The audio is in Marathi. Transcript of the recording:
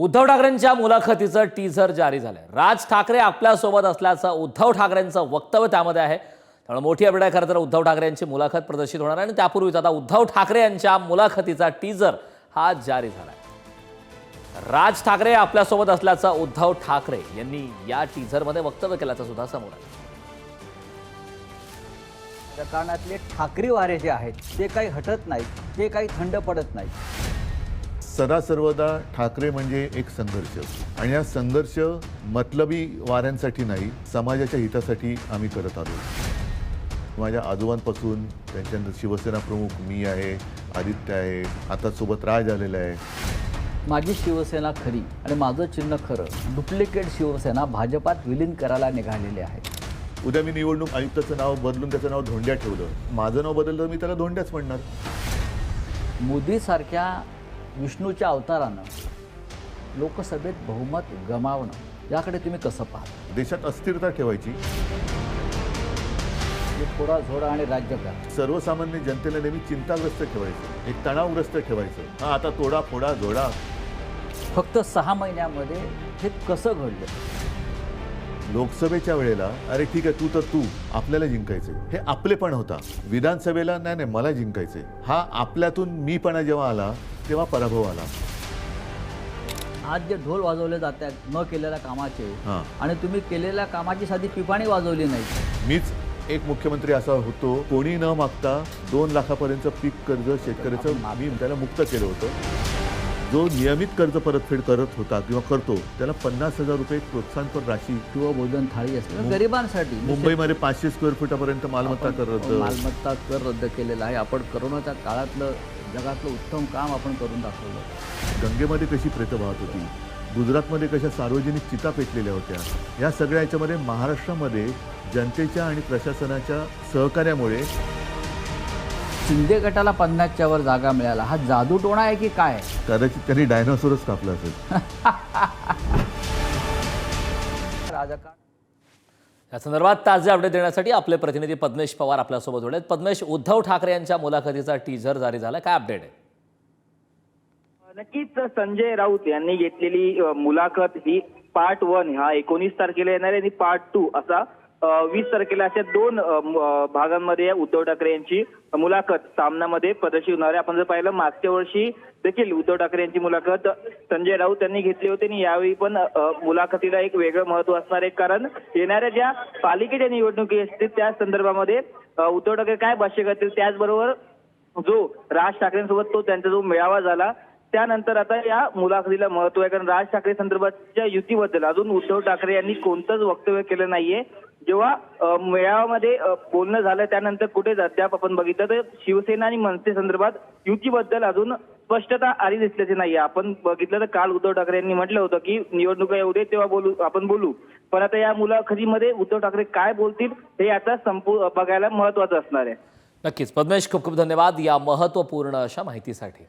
उद्धव ठाकरेंच्या मुलाखतीचं टीझर जारी झालंय। राज ठाकरे आपल्यासोबत असल्याचं उद्धव ठाकरेंचं वक्तव्य त्यामध्ये आहे। त्यामुळे मोठी अपडेट आहे। खरं तर उद्धव ठाकरे यांची मुलाखत प्रदर्शित होणार आहे आणि त्यापूर्वीच आता उद्धव ठाकरे यांच्या मुलाखतीचा टीझर हा जारी झालाय। राज ठाकरे आपल्यासोबत असल्याचं उद्धव ठाकरे यांनी या टीझरमध्ये वक्तव्य केल्याचं सुद्धा समोर आलं। राजकारणातले ठाकरे वारे जे आहेत ते काही हटत नाहीत, ते काही थंड पडत नाहीत। सदा सर्वदा ठाकरे म्हणजे एक संघर्ष आणि हा संघर्ष मतलबी वाऱ्यांसाठी नाही, समाजाच्या हितासाठी आम्ही करत आलो। माझ्या आजोबांपासून त्यांच्यानंतर शिवसेना प्रमुख मी आहे, आदित्य आहे, आता सोबत राज आलेला आहे। माझी शिवसेना खरी आणि माझं चिन्ह खरं डुप्लिकेट शिवसेना भाजपात विलीन करायला निघालेले आहे। उद्या मी निवडणूक आयुक्ताचं नाव बदलून त्याचं नाव धोंड्या ठेवलं, माझं नाव बदललं मी त्याला धोंड्याच म्हणणार। मोदीसारख्या विष्णूच्या अवतारानं लोकसभेत बहुमत गमावणं याकडे तुम्ही कसं पाहता? देशात अस्थिरता ठेवायची, थोडा झोडा आणि राज्यकार सर्वसामान्य जनतेला नेहमी चिंताग्रस्त ठेवायचं, एक तणावग्रस्त ठेवायचं। हा आता तोडा फोडा जोडा। फक्त 6 महिन्यामध्ये हे कसं घडलं? लोकसभेच्या वेळेला अरे ठीक आहे तू आपल्याला जिंकायचे, हे आपलेपण होता। विधानसभेला नाही मला जिंकायचे, हा आपल्यातून मीपणा जेव्हा आला तेव्हा पराभव आला। आज जे ढोल वाजवले जात आहेत न केलेल्या कामाचे हां, आणि तुम्ही केलेल्या कामाची साधी पिपाणी वाजवली नाही। मीच एक मुख्यमंत्री असा होतो, कोणी न मागता 2 लाखापर्यंत पीक कर्ज शेतकऱ्याचं मी त्याला मुक्त केलं होतं। जो नियमित कर्ज परतफेड करत होता किंवा करतो त्याला 50,000 रुपये प्रोत्साहनपर राशी किंवा भोजन थाळी असते गरिबांसाठी। मुंबईमध्ये 500 स्क्वेअर फुटापर्यंत मालमत्ता कर रद्द, मालमत्ता कर रद्द केलेला आहे। आपण करोनाच्या काळातलं जगातलं उत्तम काम आपण करून दाखवलं। गंगेमध्ये कशी प्रेतं वाहत होती, गुजरातमध्ये कशा सार्वजनिक चिता पेटलेल्या होत्या, या सगळ्या याच्यामध्ये महाराष्ट्रामध्ये जनतेच्या आणि प्रशासनाच्या सहकार्यामुळे शिंदे गटाला 50च्या वर जागा मिळाला। हा जादूटोणा आहे की काय? कदाचित त्यांनी डायनोसॉरच कापला असेल। राजकारण या संदर्भात ताजे अपडेट देण्यासाठी आपले प्रतिनिधी पद्मेश पवार आपल्यासोबत जोडलेत। पद्मेश, उद्धव ठाकरे यांच्या मुलाखतीचा टीझर जारी झाला, काय अपडेट आहे? नक्कीच संजय राऊत यांनी घेतलेली मुलाखत ही पार्ट 1 हा 19 तारखेला येणार आहे आणि पार्ट 2 असा 20 तारखेला अशा 2 भागांमध्ये उद्धव ठाकरे यांची मुलाखत सामन्यामध्ये प्रदर्शित होणार आहे। आपण जर पाहिलं मागच्या वर्षी देखील उद्धव ठाकरे यांची मुलाखत संजय राऊत यांनी घेतली होती आणि यावेळी पण मुलाखतीला एक वेगळं महत्व असणार आहे, कारण येणाऱ्या ज्या पालिकेच्या निवडणुकी असतील त्या संदर्भामध्ये उद्धव ठाकरे काय भाष्य करतील, त्याचबरोबर जो राज ठाकरेंसोबत त्यांचा जो मेळावा झाला त्यानंतर आता या मुलाखतीला महत्व आहे, कारण राज ठाकरे संदर्भातच्या युतीबद्दल अजून उद्धव ठाकरे यांनी कोणतंच वक्तव्य केलं नाहीये। जेव्हा मेळाव्यामध्ये बोलणं झालं त्यानंतर कुठे अद्याप आपण बघितलं तर शिवसेना आणि मनसे संदर्भात युतीबद्दल अजून स्पष्टता आली दिसल्याची नाही। आपण बघितलं तर काल उद्धव ठाकरे यांनी म्हटलं होतं की निवडणुका येऊ दे तेव्हा आपण बोलू, पण आता या मुलाखतीमध्ये उद्धव ठाकरे काय बोलतील हे आता बघायला महत्वाचं असणार आहे। नक्कीच पद्मेश, खूप खूप धन्यवाद या महत्त्वपूर्ण अशा माहितीसाठी।